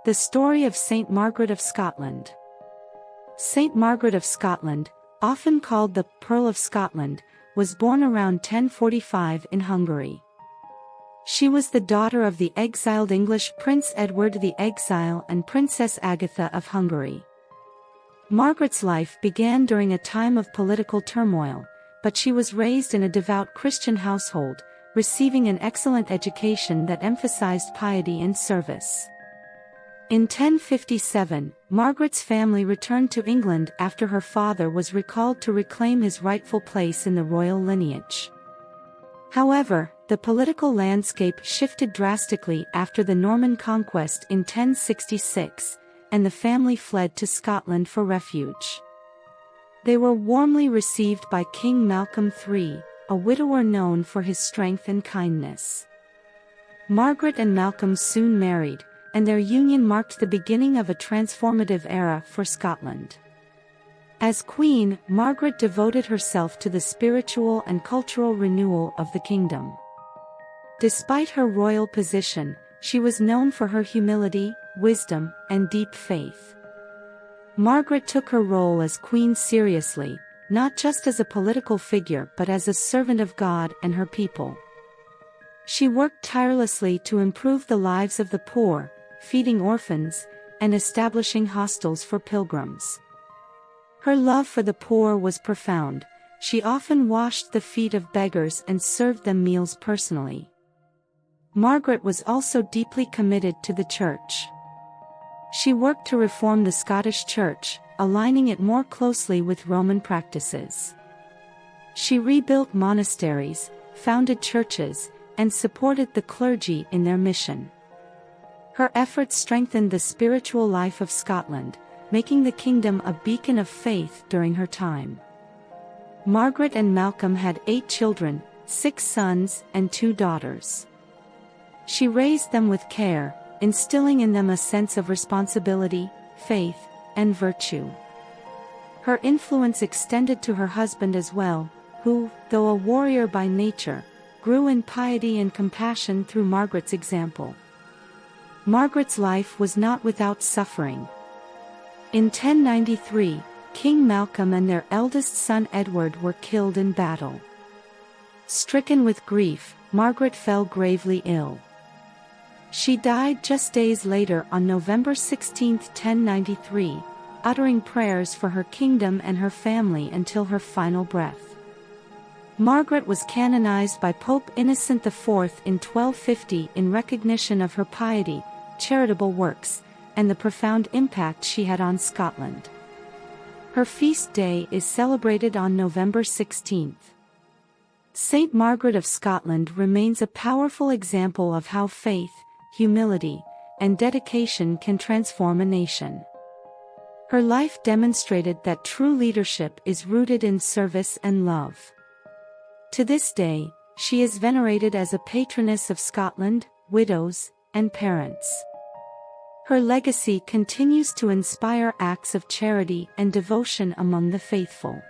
The story of Saint Margaret of Scotland. Saint Margaret of Scotland, often called the Pearl of Scotland, was born around 1045 in Hungary. She was the daughter of the exiled English Prince Edward the Exile and Princess Agatha of Hungary. Margaret's life began during a time of political turmoil, but she was raised in a devout Christian household, receiving an excellent education that emphasized piety and service. In 1057, Margaret's family returned to England after her father was recalled to reclaim his rightful place in the royal lineage. However, the political landscape shifted drastically after the Norman Conquest in 1066, and the family fled to Scotland for refuge. They were warmly received by King Malcolm III, a widower known for his strength and kindness. Margaret and Malcolm soon married, and their union marked the beginning of a transformative era for Scotland. As Queen, Margaret devoted herself to the spiritual and cultural renewal of the kingdom. Despite her royal position, she was known for her humility, wisdom, and deep faith. Margaret took her role as queen seriously, not just as a political figure but as a servant of God and her people. She worked tirelessly to improve the lives of the poor, feeding orphans, and establishing hostels for pilgrims. Her love for the poor was profound. She often washed the feet of beggars and served them meals personally. Margaret was also deeply committed to the Church. She worked to reform the Scottish Church, aligning it more closely with Roman practices. She rebuilt monasteries, founded churches, and supported the clergy in their mission. Her efforts strengthened the spiritual life of Scotland, making the kingdom a beacon of faith during her time. Margaret and Malcolm had 8 children, 6 sons and 2 daughters. She raised them with care, instilling in them a sense of responsibility, faith, and virtue. Her influence extended to her husband as well, who, though a warrior by nature, grew in piety and compassion through Margaret's example. Margaret's life was not without suffering. In 1093, King Malcolm and their eldest son Edward were killed in battle. Stricken with grief, Margaret fell gravely ill. She died just days later on November 16, 1093, uttering prayers for her kingdom and her family until her final breath. Margaret was canonized by Pope Innocent IV in 1250 in recognition of her piety, charitable works, and the profound impact she had on Scotland. Her feast day is celebrated on November 16. Saint Margaret of Scotland remains a powerful example of how faith, humility, and dedication can transform a nation. Her life demonstrated that true leadership is rooted in service and love. To this day, she is venerated as a patroness of Scotland, widows, and parents. Her legacy continues to inspire acts of charity and devotion among the faithful.